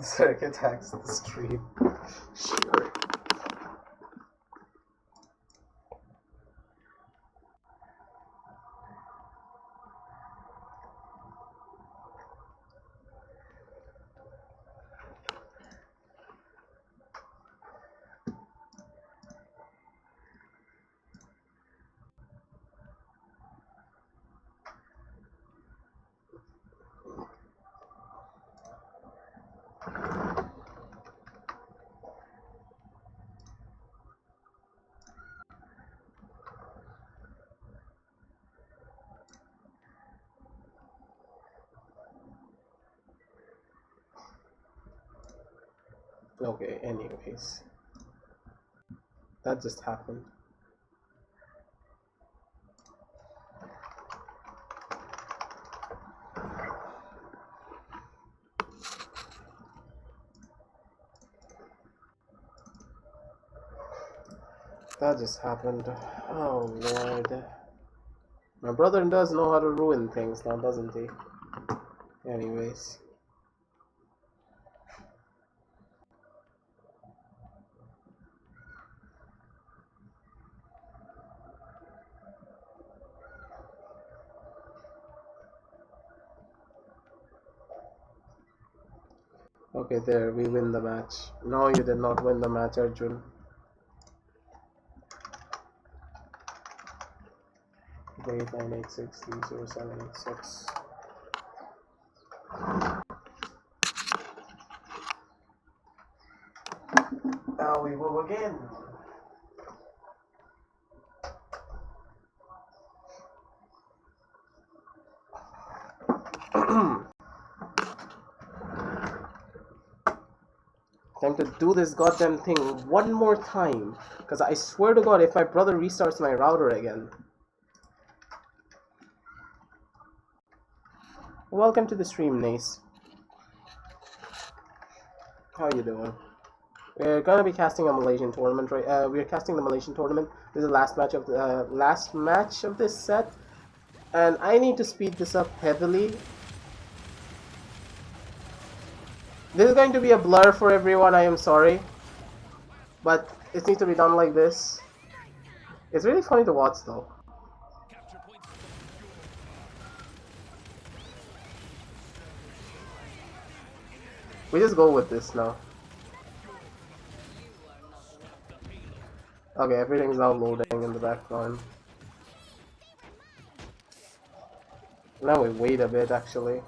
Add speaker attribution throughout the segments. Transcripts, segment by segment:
Speaker 1: Circuit hacks the stream. Sure. Okay, anyways. That just happened. That just happened. Oh lord. My brother does know how to ruin things now, doesn't he? Anyways. Okay, there, we win the match. No, you did not win the match, Arjun. 89863076. Now we will again. Time to do this goddamn thing one more time, because I swear to god if my brother restarts my router again. Welcome to the stream, Nace. How you doing? We're gonna be casting a Malaysian tournament, right? We're casting the Malaysian tournament. This is the last match of this set, and I need to speed this up heavily. This is going to be a blur for everyone, I am sorry. But it needs to be done like this. It's really funny to watch though. We just go with this now. Okay, everything's now loading in the background. Now we wait a bit actually.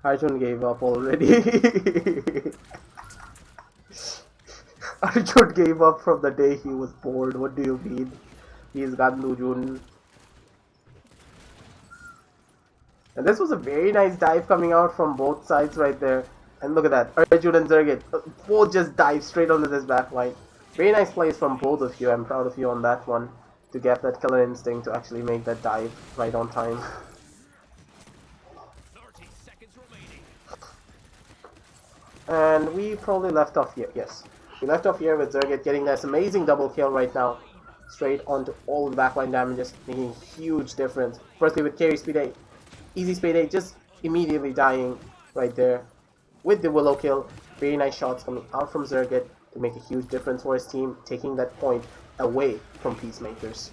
Speaker 1: Arjun gave up already. Arjun gave up from the day he was bored. What do you mean? He's got Lujun. And this was a very nice dive coming out from both sides right there. And look at that. Arjun and Zergit both just dive straight onto this backline. Very nice plays from both of you. I'm proud of you on that one. To get that killer instinct to actually make that dive right on time. And we probably left off here, yes. We left off here with Zergit getting this amazing double kill right now. Straight onto all the backline damages, making a huge difference. Firstly with carry speed 8, easy speed 8, just immediately dying right there. With the willow kill, very nice shots coming out from Zergit to make a huge difference for his team, taking that point away from Peacemakers.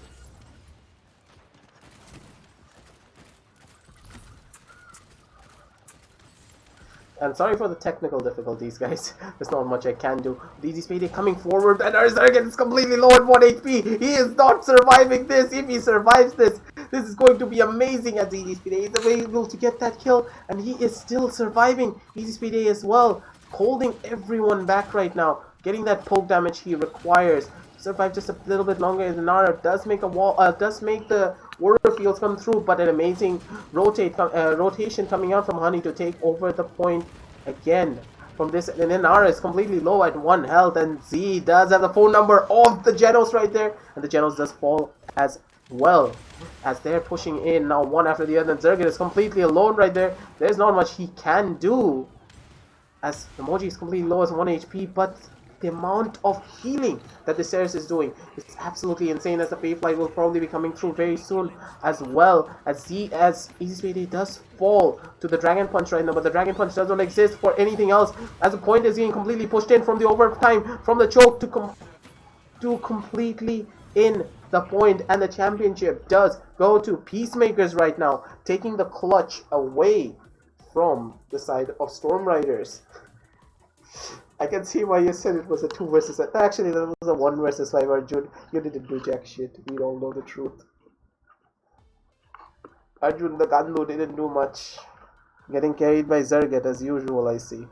Speaker 1: And sorry for the technical difficulties, guys. There's not much I can do. Easy Speedy coming forward, and our Zergit is completely low at 1 HP. He is not surviving this. If he survives this, this is going to be amazing as Easy Speedy. He's able to get that kill, and he is still surviving. Easy Speedy as well, holding everyone back right now, getting that poke damage he requires. Survive just a little bit longer. The Nara does make a wall, does make the warrior fields come through, but an amazing rotation coming out from Honey to take over the point again from this. And then Nara is completely low at 1 health, and Z does have the phone number of the Genos right there, and the Genos does fall as well as they're pushing in now one after the other. And Zergit is completely alone right there. There's not much he can do as the Moji is completely low as 1 HP, but the amount of healing that the Ceres is doing is absolutely insane, as the Pay Flight will probably be coming through very soon, as well as Easy Speedy does fall to the Dragon Punch right now, but the Dragon Punch doesn't exist for anything else, as the point is being completely pushed in from the overtime, from the choke to completely in the point, and the championship does go to Peacemakers right now, taking the clutch away from the side of Storm Riders. I can see why you said it was a 2 versus 5. Actually, that was a 1 versus 5, Arjun. You didn't do jack shit. We all know the truth. Arjun the Gandu didn't do much. Getting carried by Zerget as usual, I see.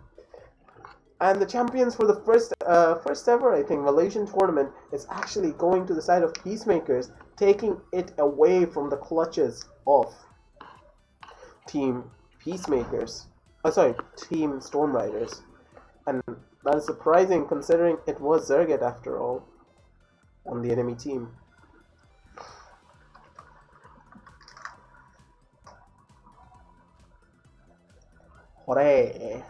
Speaker 1: And the champions for the first ever, I think, Malaysian tournament is actually going to the side of Peacemakers, taking it away from the clutches of Team Peacemakers. Team Storm Riders. And that is surprising considering it was Zerget after all on the enemy team. Hooray!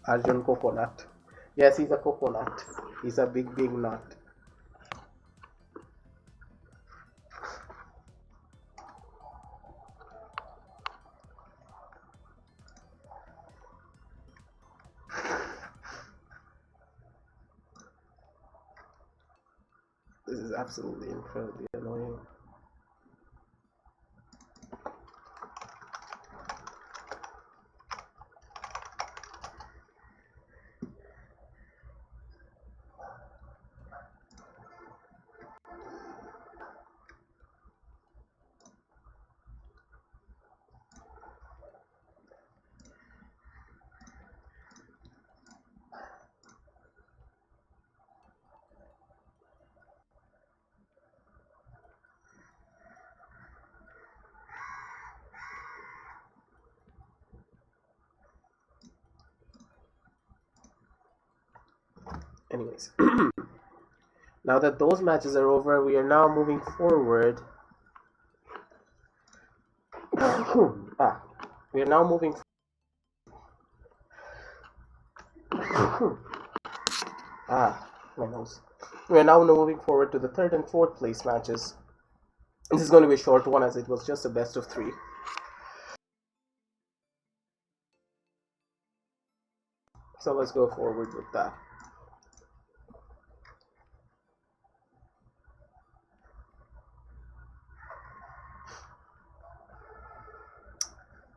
Speaker 1: Arjun Coconut. Yes, he's a coconut. He's a big nut. This is absolutely incredibly annoying. Anyways, now that those matches are over, we are now moving forward. We are now moving. My nose. We are now moving forward to the 3rd and 4th place matches. This is going to be a short one, as it was just a best of 3. So let's go forward with that.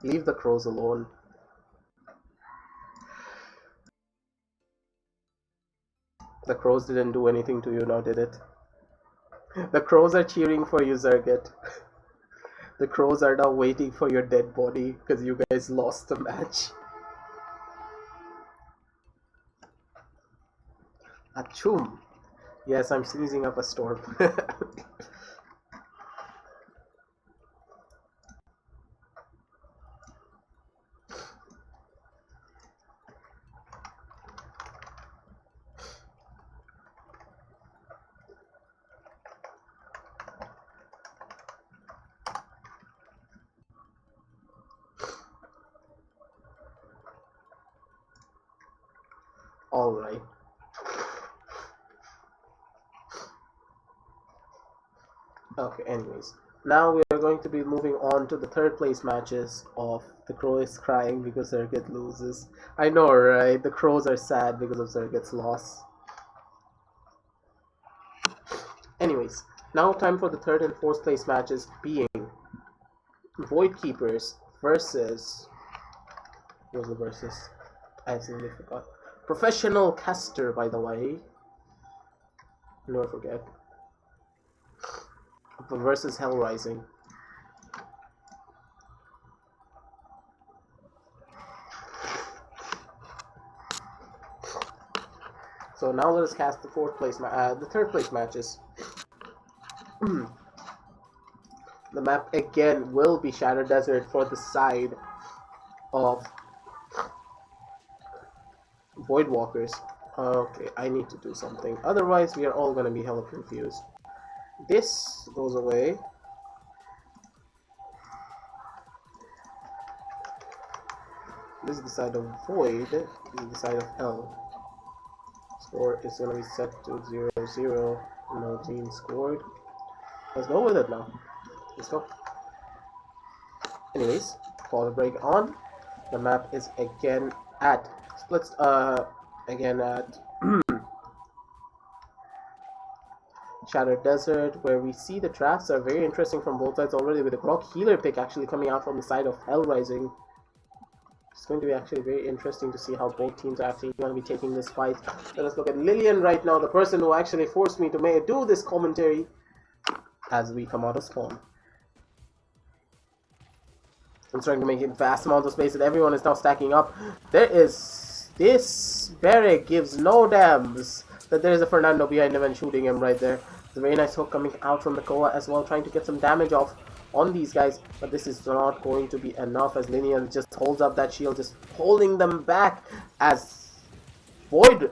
Speaker 1: Leave the crows alone. The crows didn't do anything to you now, did it? The crows are cheering for you, Zerget. The crows are now waiting for your dead body because you guys lost the match. Achoo! Yes, I'm sneezing up a storm. Alright. Okay, anyways. Now we are going to be moving on to the 3rd place matches of the Crow is crying because Zerget loses. I know, right? The Crows are sad because of Zerget's loss. Anyways, now time for the 3rd and 4th place matches, being Void Keepers versus... What was the versus? I absolutely forgot. Professional Caster, by the way. Never forget. Versus Hell Rising. So now let us cast the 4th place, the 3rd place matches. The map again will be Shadow Desert for the side of Voidwalkers. Okay, I need to do something. Otherwise, we are all gonna be hella confused. This goes away. This is the side of void. This is the side of hell. Score is going to be set to 0-0. No team scored. Let's go with it now. Let's go. Anyways, pause break on. The map is again at splits. Again at Shattered Desert, where we see the drafts are very interesting from both sides already, with the Grok healer pick actually coming out from the side of Hell Rising. It's going to be actually very interesting to see how both teams are actually going to be taking this fight. Let us look at Lillian right now, the person who actually forced me to do this commentary as we come out of spawn. I'm trying to make it vast amounts of space, and everyone is now stacking up. This Barrick gives no dams that there is a Fernando behind him and shooting him right there. It's a very nice hook coming out from the Koa as well, trying to get some damage off on these guys, but this is not going to be enough as Linian just holds up that shield, just holding them back as Void.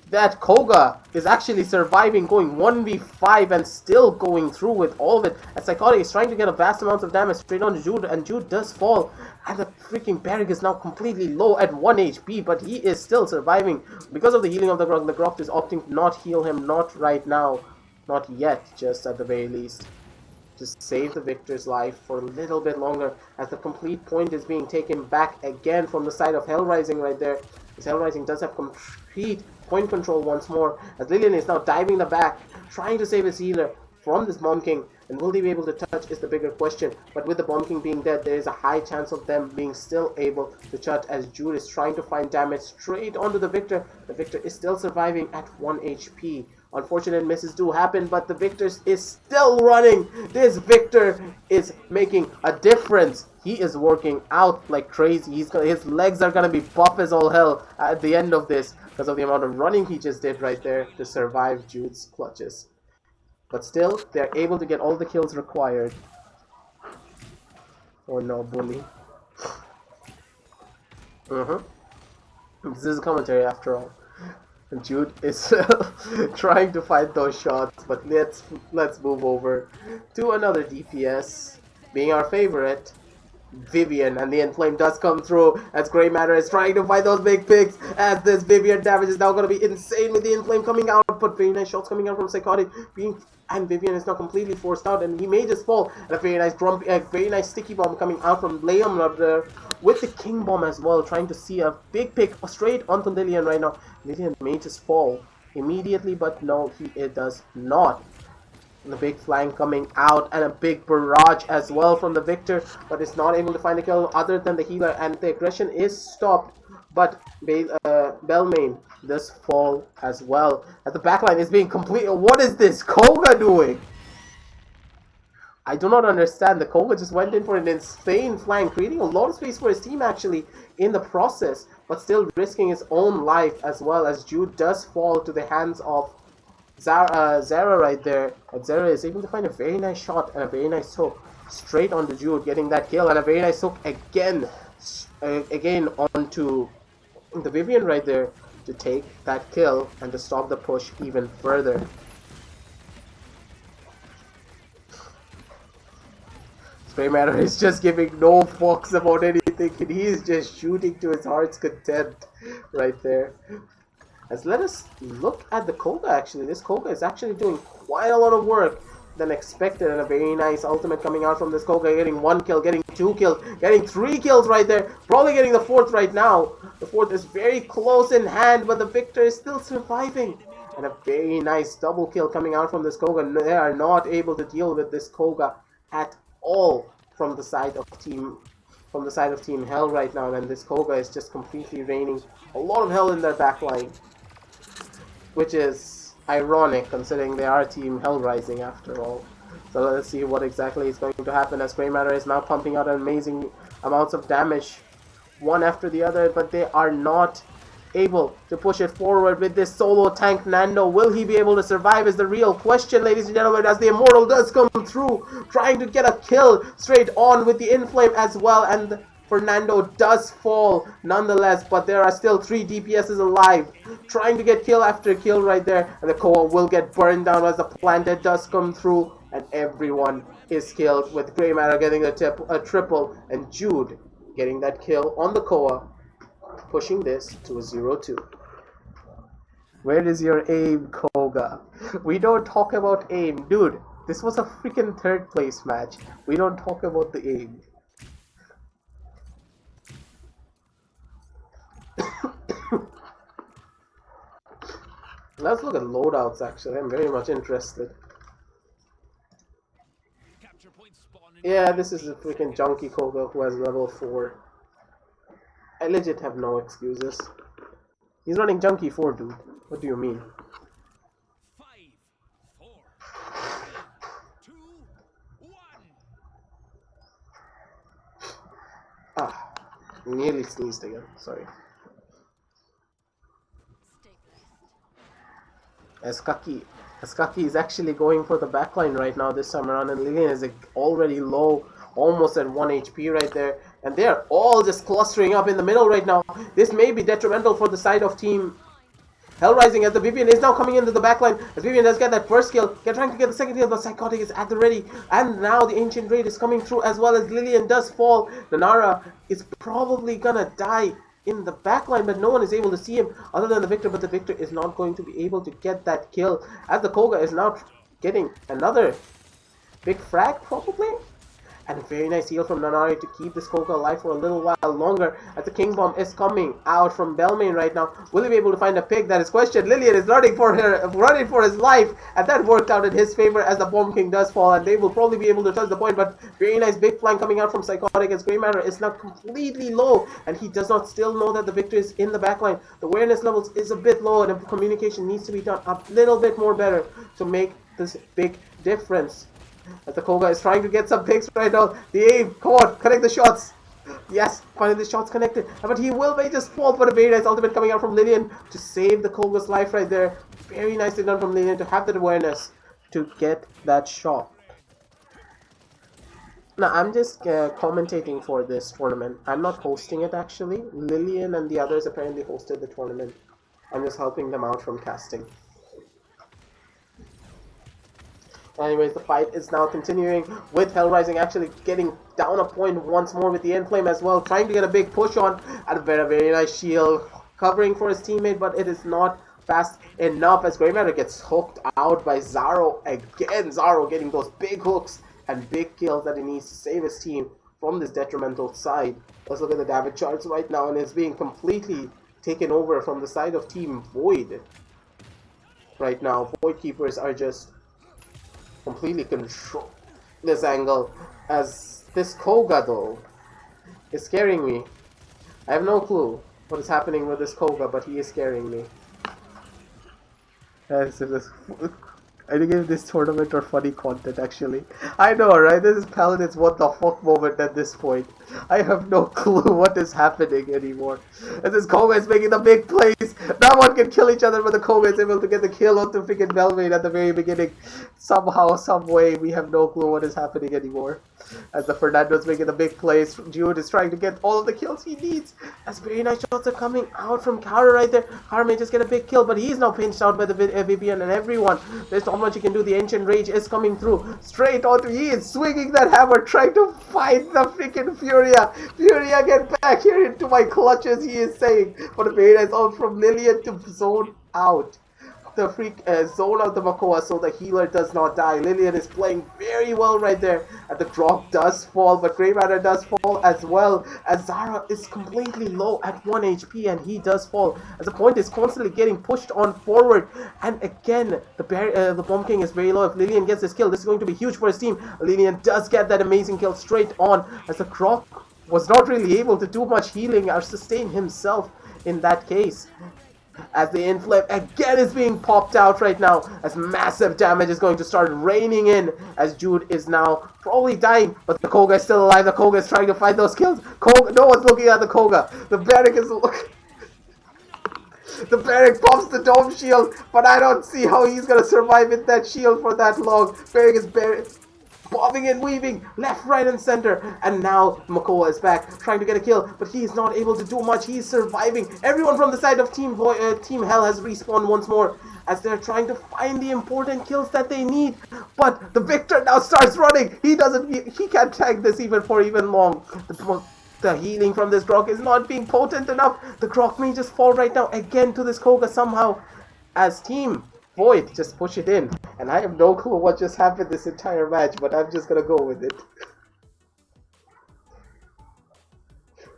Speaker 1: That Koga is actually surviving, going 1v5 and still going through with all of it. As Psychotic is trying to get a vast amount of damage straight on Jude, and Jude does fall. And the freaking Barrick is now completely low at 1 HP, but he is still surviving because of the healing of the Grok. The Grok is opting to not heal him, not right now, not yet, just at the very least. Just save the Victor's life for a little bit longer, as the complete point is being taken back again from the side of Hell Rising right there. This Hell Rising does have complete point control once more, as Lillian is now diving the back, trying to save his healer from this Bomb King. And will they be able to touch is the bigger question. But with the Bomb King being dead, there is a high chance of them being still able to touch, as Jude is trying to find damage straight onto the Victor. The Victor is still surviving at 1 HP. Unfortunate misses do happen, but the Victor is still running. This Victor is making a difference. He is working out like crazy. His legs are going to be buff as all hell at the end of this, because of the amount of running he just did right there to survive Jude's clutches. But still, they're able to get all the kills required. Oh no, bully. This is a commentary after all. And Jude is trying to fight those shots, but let's move over to another DPS, being our favorite, Vivian, and the Inflame does come through as Grey Matter is trying to fight those big pigs, as this Vivian damage is now going to be insane with the Inflame coming out, but very nice shots coming out from Psychotic, and Vivian is now completely forced out, and he may just fall, and a very nice sticky bomb coming out from Liam up there, with the King Bomb as well, trying to see a big pick straight onto Lillian right now. Lillian may just fall immediately, but no, it does not. And the big flank coming out, and a big barrage as well from the Victor, but it's not able to find a kill other than the healer, and the aggression is stopped. But Belmain does fall as well, as the backline is being complete. What is this Koga doing? I do not understand. The Koga just went in for an insane flank, creating a lot of space for his team actually in the process, but still risking his own life as well, as Jude does fall to the hands of Zara right there. And Zara is able to find a very nice shot and a very nice hook straight onto Jude, getting that kill, and a very nice hook again onto the Vivian right there to take that kill and to stop the push even further. Grey Matter is just giving no fucks about anything, and he is just shooting to his heart's content right there. As let us look at the Koga actually. This Koga is actually doing quite a lot of work than expected, and a very nice ultimate coming out from this Koga, getting 1 kill, getting 2 kills, getting 3 kills right there, probably getting the 4th right now. The 4th is very close in hand, but the Victor is still surviving. And a very nice double kill coming out from this Koga. They are not able to deal with this Koga at all from the side of Team Hell right now, and this Koga is just completely raining a lot of hell in their backline, which is ironic considering they are Team Hell Rising after all. So let's see what exactly is going to happen, as Grey Matter is now pumping out amazing amounts of damage one after the other, but they are not able to push it forward with this solo tank Nando. Will he be able to survive is the real question, ladies and gentlemen, as the Immortal does come through, trying to get a kill straight on with the Inflame as well, and Fernando does fall nonetheless, but there are still 3 DPSs alive, trying to get kill after kill right there, and the Koa will get burned down as the Planted does come through, and everyone is killed, with Grey Matter getting a triple, and Jude getting that kill on the Koa, pushing this to a 0-2. Where is your aim, Koga? We don't talk about aim. Dude, this was a freaking third place match. We don't talk about the aim. Let's look at loadouts actually. I'm very much interested. Yeah, this is a freaking junkie Koga who has level 4. I legit have no excuses. He's running junkie 4, dude. What do you mean?
Speaker 2: 5, 4, 3, 2, 1.
Speaker 1: Ah, nearly sneezed again. Sorry. Eskaki is actually going for the backline right now this time around, and Lilian is already low, almost at 1 HP right there, and they are all just clustering up in the middle right now. This may be detrimental for the side of Team Hellrising, as the Vivian is now coming into the backline, as Vivian does get that first kill, they're trying to get the second kill, but Psychotic is at the ready, and now the Ancient Raid is coming through as well, as Lilian does fall. Nanara is probably gonna die in the backline, but no one is able to see him other than the Victor, but the Victor is not going to be able to get that kill, as the Koga is now getting another big frag probably, and a very nice heal from Nanari to keep this Koga alive for a little while longer, as the King Bomb is coming out from Belmain right now. Will he be able to find a pick? That is question. Lilian is running for his life, and that worked out in his favor as the Bomb King does fall, and they will probably be able to touch the point, but very nice big flank coming out from Psychotic, as Grey Matter is now completely low, and he does not still know that the Victor is in the backline. The awareness levels is a bit low, and the communication needs to be done a little bit more better to make this big difference. As the Koga is trying to get some picks right now. The aim, come on, connect the shots. Yes, finally the shots connected. But he will may just fall for a very nice ultimate coming out from Lilian to save the Koga's life right there. Very nicely done from Lilian to have that awareness to get that shot. Now, I'm just commentating for this tournament. I'm not hosting it actually. Lilian and the others apparently hosted the tournament. I'm just helping them out from casting. Anyways, the fight is now continuing with Hellrising actually getting down a point once more with the Endflame as well, trying to get a big push on, and a very nice shield covering for his teammate, but it is not fast enough as Grey Matter gets hooked out by Zaro again. Zaro getting those big hooks and big kills that he needs to save his team from this detrimental side. Let's look at the damage charts right now, and it's being completely taken over from the side of Team Void. Right now, Void Keepers are just completely control this angle, as this Koga though is scaring me. I have no clue what is happening with this Koga, but he is scaring me. I think if this tournament or funny content actually. I know, right? This is Paladins what the fuck moment at this point. I have no clue what is happening anymore. As this Koga is making the big plays. No one can kill each other, but the Koga is able to get the kill onto freaking Belmain at the very beginning. Somehow, some way, we have no clue what is happening anymore. As the Fernando's making the big plays, Jude is trying to get all of the kills he needs. As very nice shots are coming out from Kara right there. Kara may just get a big kill, but he is now pinched out by the Vivian and everyone. There's not much he can do. The Ancient Rage is coming through. Straight onto, he is swinging that hammer, trying to find the freaking Furia. Furia, get back here into my clutches, he is saying. But a very nice out from Lilian to zone out the zone out the Makoa so the healer does not die. Lilian is playing very well right there, and the drop does fall, but Grey Matter does fall as well, as Zara is completely low at 1 HP and he does fall, as the point is constantly getting pushed on forward, and again the Bomb King is very low. If Lilian gets this kill, this is going to be huge for his team. Lilian does get that amazing kill straight on, as the Croc was not really able to do much healing or sustain himself in that case. As the Inflame again is being popped out right now, as massive damage is going to start raining in, as Jude is now probably dying, but the Koga is still alive. The Koga is trying to find those kills. Koga, no one's looking at the Koga. The Barrack is looking. The Barrack pops the dome shield, but I don't see how he's gonna survive with that shield for that long. Barrack is bobbing and weaving left, right, and center, and now Makoa is back trying to get a kill, but he is not able to do much. He's surviving. Everyone from the side of Team Hell has respawned once more as they're trying to find the important kills that they need, but the Victor now starts running. He can't tag this even for long. The healing from this Grok is not being potent enough. The Grok may just fall right now again to this Koga somehow. As Team Void just push it in. And I have no clue what just happened this entire match, but I'm just gonna go with it.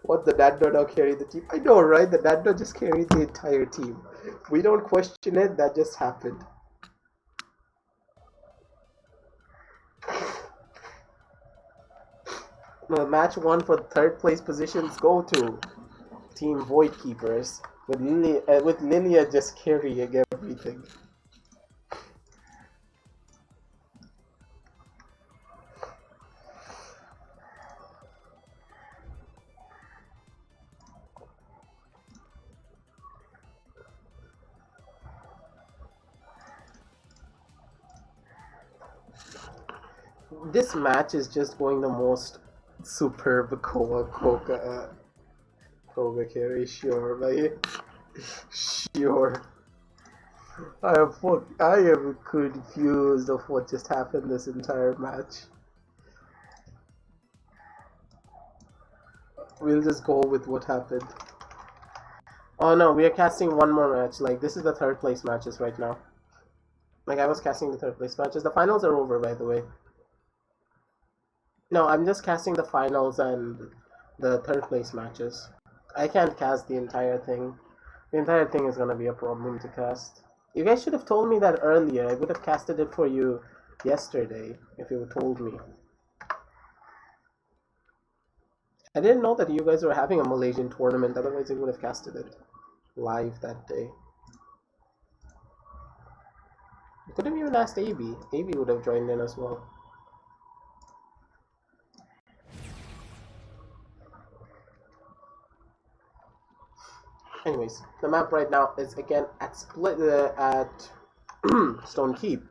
Speaker 1: What, the Nando now carried the team? I know, right? The Nando just carried the entire team. We don't question it, that just happened. Well, match 1 for third place positions go to Team Void Keepers, with Lilia just carrying everything. This match is just going the most superb Koga carry, sure, like, sure. I am confused of what just happened this entire match. We'll just go with what happened. Oh no, we are casting one more match. Like, this is the third place matches right now. Like, I was casting the third place matches. The finals are over, by the way. No, I'm just casting the finals and the third place matches. I can't cast the entire thing. The entire thing is gonna be a problem to cast. You guys should have told me that earlier. I would have casted it for you yesterday if you told me. I didn't know that you guys were having a Malaysian tournament, otherwise I would have casted it live that day. You could have even asked AB. AB would have joined in as well. Anyways, the map right now is again at Stone Keep,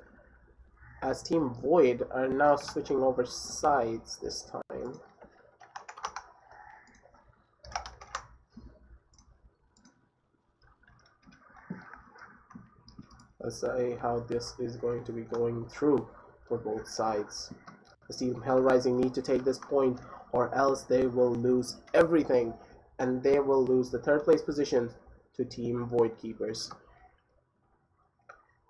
Speaker 1: as Team Void are now switching over sides this time. Let's see how this is going to be going through for both sides. The Team Hellrising need to take this point, or else they will lose everything, and they will lose the third place position to Team Void Keepers.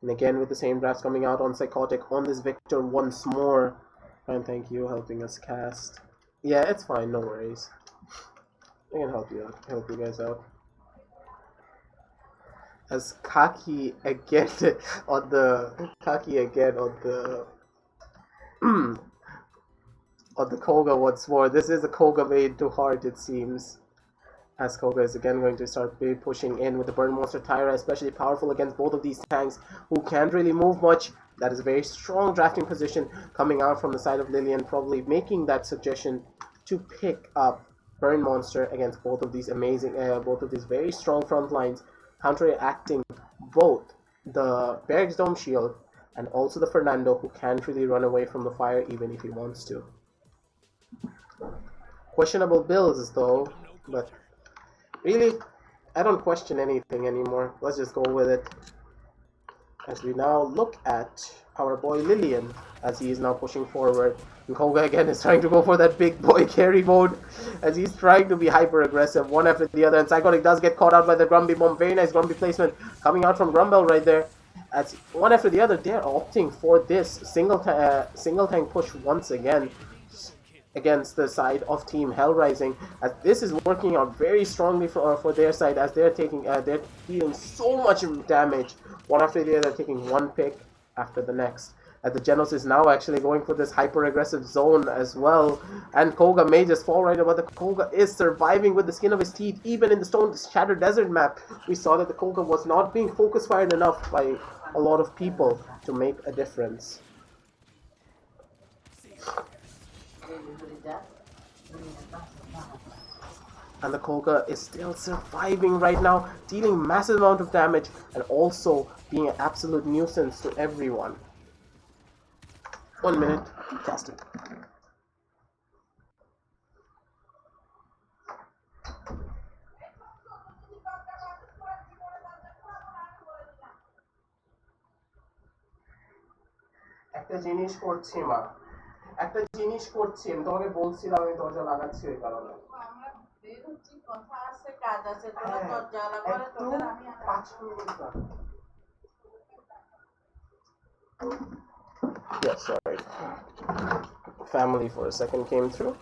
Speaker 1: And again with the same drafts coming out on Psychotic on this Victor once more. And thank you helping us cast. Yeah, it's fine, no worries. I can help you guys out. As Kaki again on the on the Koga once more. This is a Koga made to heart, it seems. As Koga is again going to start pushing in with the Burn Monster Tyra, especially powerful against both of these tanks who can't really move much. That is a very strong drafting position coming out from the side of Lillian, probably making that suggestion to pick up Burn Monster against both of these very strong front lines, counteracting both the Barracks Dome Shield and also the Fernando, who can't really run away from the fire even if he wants to. Questionable builds though, but really, I don't question anything anymore. Let's just go with it. As we now look at our boy Lillian, as he is now pushing forward. And Koga again is trying to go for that big boy carry mode, as he's trying to be hyper aggressive one after the other. And Psychotic does get caught out by the Grumpy Bomb. Very nice Grumpy placement coming out from Grumbel right there. As one after the other, they're opting for this single tank push once again against the side of Team Hellrising, as this is working out very strongly for their side, as they're dealing so much damage one after the other, taking one pick after the next. As the Genos is now actually going for this hyper aggressive zone as well, and Koga may just fall right about. The Koga is surviving with the skin of his teeth, even in the Stone Shattered Desert map. We saw that the Koga was not being focus fired enough by a lot of people to make a difference. And the Koga is still surviving right now, dealing massive amount of damage and also being an absolute nuisance to everyone. 1 minute, cast it. একটা জিনিস করছি মা, একটা জিনিস করছি, আমি তোমাকে বলছিলাম আমি দরজা লাগাচ্ছি ওই কারণে। Yeah, sorry. Family for a second came through.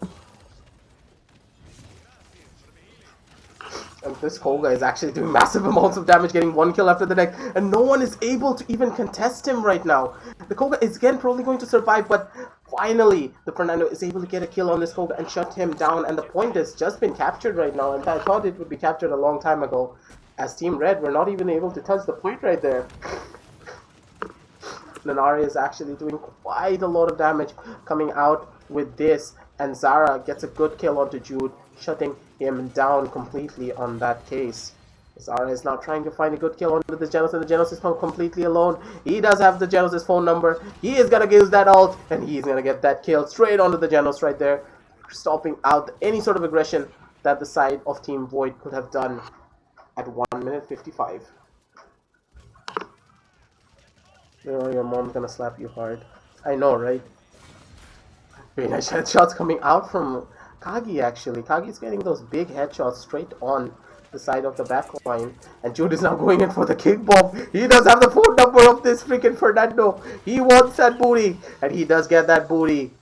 Speaker 1: And this Koga is actually doing massive amounts of damage, getting one kill after the next, and no one is able to even contest him right now. The Koga is again probably going to survive, but finally the Fernando is able to get a kill on this Koga and shut him down, and the point has just been captured right now, and I thought it would be captured a long time ago. As Team Red, we're not even able to touch the point right there. Nanari is actually doing quite a lot of damage coming out with this, and Zara gets a good kill onto Jude, shutting him down completely on that case. Zara is now trying to find a good kill onto the Genos, and the Genos is completely alone. He does have the Genos' phone number. He is gonna use that ult, and he's gonna get that kill straight onto the Genos right there, stopping out any sort of aggression that the side of Team Void could have done at 1 minute 55. Oh, your mom's gonna slap you hard. I know, right? Very nice headshots coming out from Kagi, actually. Kagi's getting those big headshots straight on the side of the backline. And Jude is now going in for the kick bomb. He does have the phone number of this freaking Fernando. He wants that booty. And he does get that booty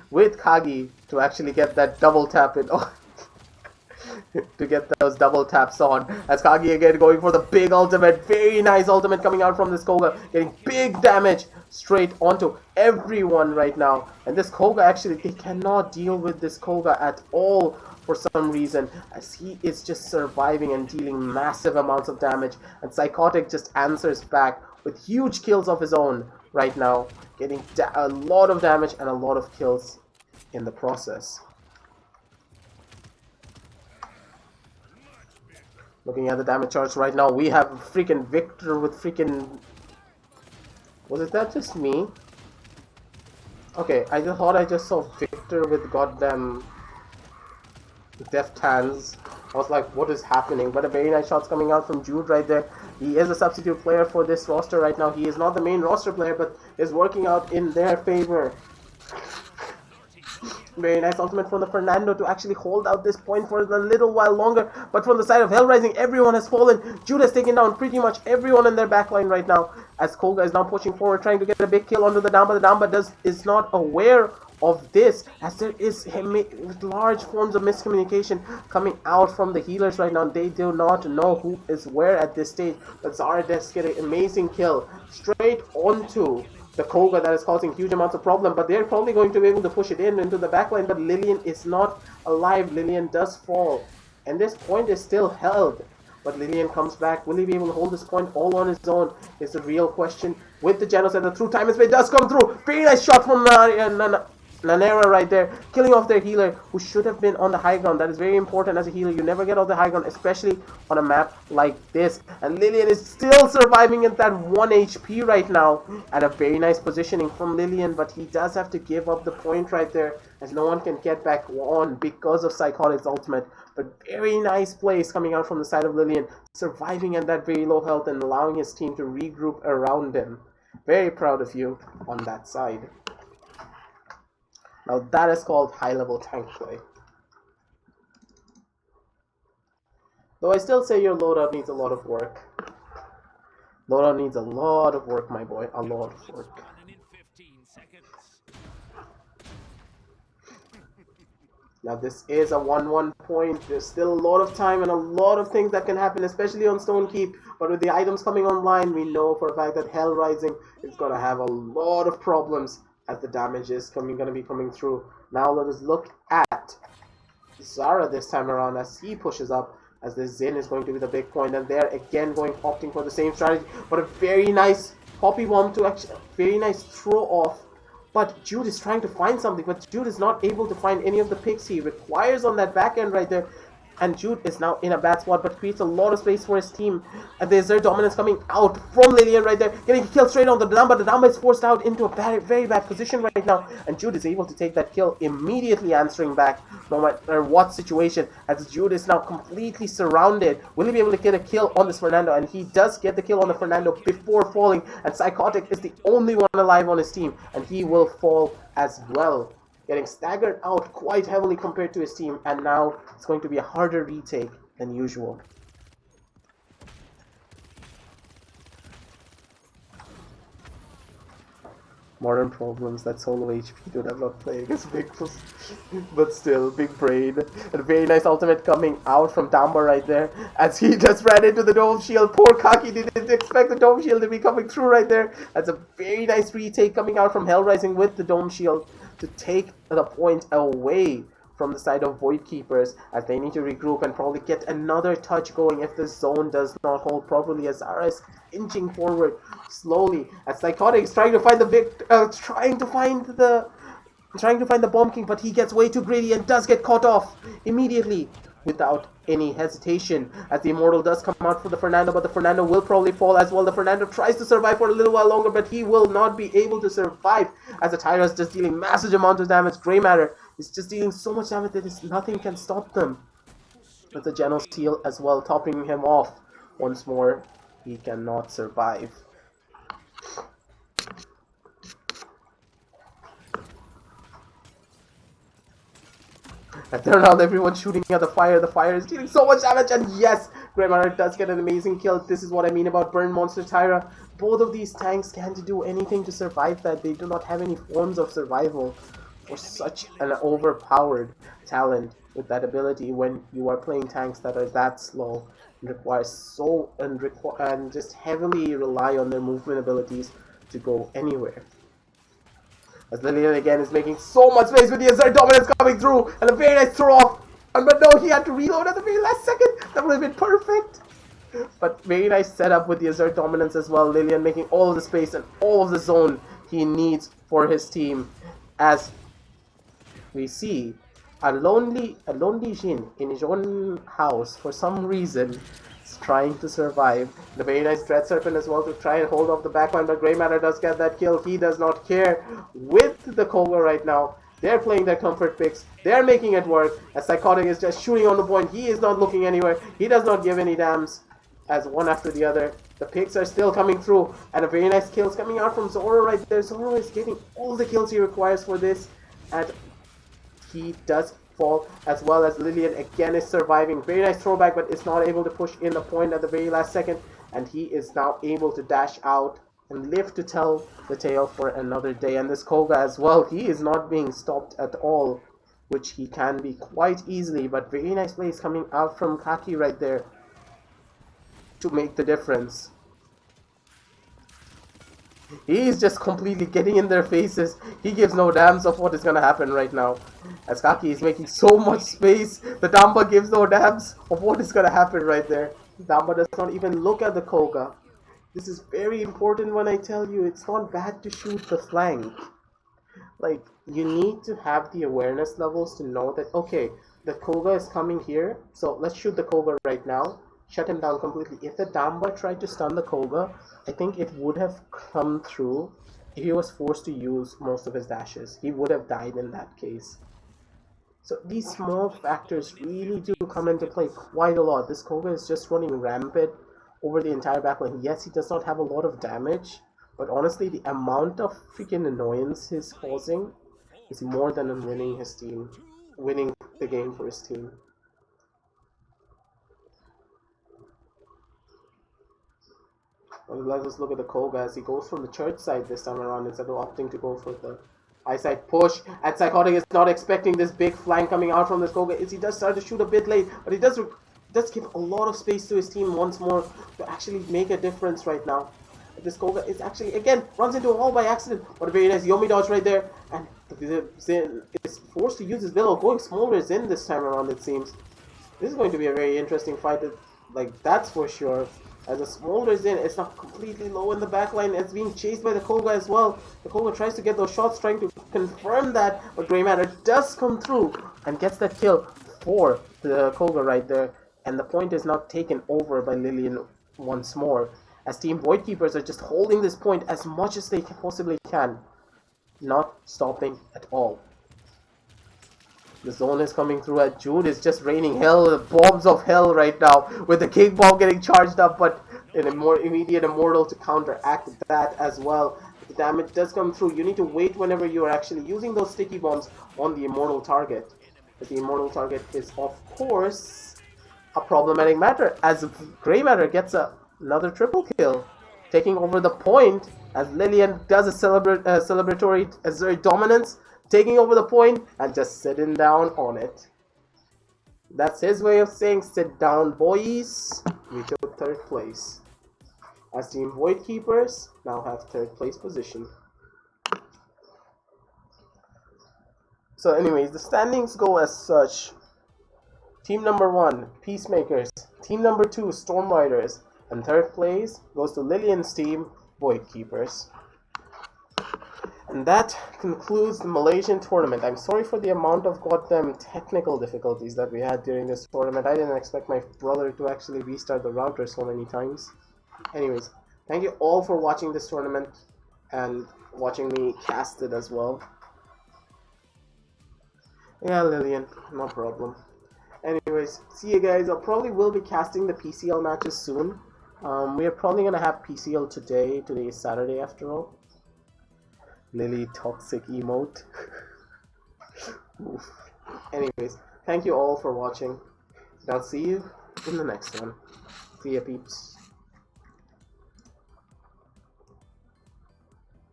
Speaker 1: with Kagi to actually get that double tap in. Oh. To get those double taps on, as Kagi again going for the big ultimate. Very nice ultimate coming out from this Koga, getting big damage straight onto everyone right now. And this Koga actually, they cannot deal with this Koga at all for some reason, as he is just surviving and dealing massive amounts of damage, and Psychotic just answers back with huge kills of his own right now, getting a lot of damage and a lot of kills in the process. Looking at the damage charts right now, we have freaking Victor with freaking... Was that just me? Okay, I just thought I just saw Victor with goddamn deft hands. I was like, what is happening? But a very nice shots coming out from Jude right there. He is a substitute player for this roster right now. He is not the main roster player, but is working out in their favor. Very nice ultimate from the Fernando to actually hold out this point for a little while longer. But from the side of Hell Rising, everyone has fallen. Jude has taken down pretty much everyone in their backline right now, as Koga is now pushing forward, trying to get a big kill onto the Damba. The Damba is not aware of this, as there is large forms of miscommunication coming out from the healers right now. They do not know who is where at this stage. But Zara does get an amazing kill straight onto the Koga that is causing huge amounts of problem, but they're probably going to be able to push it into the backline. But Lillian is not alive. Lillian does fall, and this point is still held, but Lillian comes back. Will he be able to hold this point all on his own is the real question. With the Genos, and the through time spray does come through. Very nice shot from Nanera right there, killing off their healer, who should have been on the high ground. That is very important as a healer. You never get off the high ground, especially on a map like this. And Lillian is still surviving at that 1 HP right now, at a very nice positioning from Lillian, but he does have to give up the point right there, as no one can get back on because of Psychotic's ultimate. But very nice plays coming out from the side of Lillian, surviving at that very low health and allowing his team to regroup around him. Very proud of you on that side. Now that is called high-level tank play. Though I still say your loadout needs a lot of work. Loadout needs a lot of work, my boy. A lot of work. Now this is a 1-1 point. There's still a lot of time and a lot of things that can happen, especially on Stone Keep. But with the items coming online, we know for a fact that Hell Rising is going to have a lot of problems, as the damage is going to be coming through. Now let us look at Zara this time around, as he pushes up, as the Zin is going to be the big point, and they're again opting for the same strategy. But a very nice poppy bomb to actually, very nice throw off. But Jude is trying to find something, but Jude is not able to find any of the picks he requires on that back end right there. And Jude is now in a bad spot, but creates a lot of space for his team. And there's their dominance coming out from Lillian right there, getting killed straight on the Damba. The Damba is forced out into a very bad position right now, and Jude is able to take that kill, immediately answering back no matter what situation, as Jude is now completely surrounded. Will he be able to get a kill on this Fernando? And he does get the kill on the Fernando before falling, and Psychotic is the only one alive on his team, and he will fall as well. getting staggered out quite heavily compared to his team, and now it's going to be a harder retake than usual. Modern problems that solo HP dude, I'm not playing as big, but still, big brain. And a very nice ultimate coming out from Damba right there as he just ran into the dome shield. Poor Kaki didn't expect the dome shield to be coming through right there. That's a very nice retake coming out from Hell Rising with the dome shield to take the point away from the side of Void Keepers as they need to regroup and probably get another touch going if the zone does not hold properly, as Zara is inching forward slowly as Psychotic is trying to find the trying to find the Bomb King, but he gets way too greedy and does get caught off immediately without any hesitation as the Immortal does come out for the Fernando, but the Fernando will probably fall as well. The Fernando tries to survive for a little while longer, but he will not be able to survive as the Tyra is just dealing massive amounts of damage. Grey Matter is just dealing so much damage that nothing can stop them. With the Genos Seal as well topping him off once more, he cannot survive. And there now everyone's shooting at the fire. The fire is dealing so much damage, and yes, Grey Matter does get an amazing kill. This is what I mean about Burn Monster Tyra. Both of these tanks can't do anything to survive that. They do not have any forms of survival for such an overpowered talent with that ability when you are playing tanks that are that slow and and just heavily rely on their movement abilities to go anywhere. As Lillian again is making so much space with the Azure Dominance coming through, and a very nice throw off. But no, he had to reload at the very last second. That would have been perfect. But very nice setup with the Azure Dominance as well. Lillian making all of the space and all of the zone he needs for his team. As we see a lonely Jin in his own house for some reason is trying to survive. The very nice Dread Serpent as well to try and hold off the backline, but Grey Matter does get that kill. He does not care with the Koga right now. They're playing their comfort picks. They're making it work as Psychotic is just shooting on the point. He is not looking anywhere. He does not give any dams as one after the other. The picks are still coming through, and a very nice kills coming out from Zoro right there. Zoro is getting all the kills he requires for this, and he does fall as well as Lillian again is surviving. Very nice throwback, but is not able to push in the point at the very last second, and he is now able to dash out and live to tell the tale for another day. And this Koga as well, he is not being stopped at all, which he can be quite easily, but very nice plays coming out from Kaki right there to make the difference. He's just completely getting in their faces. He gives no damns of what is going to happen right now. As Kaki is making so much space, the Damba gives no damns of what is going to happen right there. Damba does not even look at the Koga. This is very important when I tell you it's not bad to shoot the flank. Like, you need to have the awareness levels to know that, okay, the Koga is coming here, so let's shoot the Koga right now. Shut him down completely. If the Damba tried to stun the Koga, I think it would have come through if he was forced to use most of his dashes. He would have died in that case. So these small factors really do come into play quite a lot. This Koga is just running rampant over the entire backline. Yes, he does not have a lot of damage, but honestly, the amount of freaking annoyance he's causing is more than winning the game for his team. Let us look at the Koga as he goes from the church side this time around instead of opting to go for the eyesight push. And Psychotic is not expecting this big flank coming out from this Koga. He does start to shoot a bit late, but he does give a lot of space to his team once more to actually make a difference right now. This Koga is actually, again, runs into a wall by accident. What a very nice Yomi dodge right there. And Zin is forced to use his Willow, going smaller Zin this time around, it seems. This is going to be a very interesting fight, that's for sure. As a smaller Zin, it's not completely low in the backline. It's being chased by the Koga as well. The Koga tries to get those shots, trying to confirm that, but Grey Matter does come through and gets that kill for the Koga right there. And the point is not taken over by Lillian once more, as Team Void Keepers are just holding this point as much as they possibly can, not stopping at all. The zone is coming through as Jude is just raining hell, bombs of hell right now, with the King Bomb getting charged up, but in a more immediate Immortal to counteract that as well. the damage does come through. You need to wait whenever you are actually using those sticky bombs on the immortal target. But the immortal target is, of course, a problematic matter, as Grey Matter gets another triple kill, taking over the point, as Lillian does a celebratory Azuri dominance, taking over the point and just sitting down on it. That's his way of saying, sit down, boys. We took third place. As Team Void Keepers now have third place position. So anyways, the standings go as such. Team number 1, Peacemakers. Team number 2, Storm Riders. And third place goes to Lillian's team, Void Keepers. And that concludes the Malaysian tournament. I'm sorry for the amount of goddamn technical difficulties that we had during this tournament. I didn't expect my brother to actually restart the router so many times. Anyways, thank you all for watching this tournament and watching me cast it as well. Yeah, Lillian, no problem. Anyways, see you guys. I probably will be casting the PCL matches soon. We are probably gonna have PCL today. Today is Saturday after all. Lily toxic emote. Anyways, thank you all for watching. And I'll see you in the next one. See ya, peeps.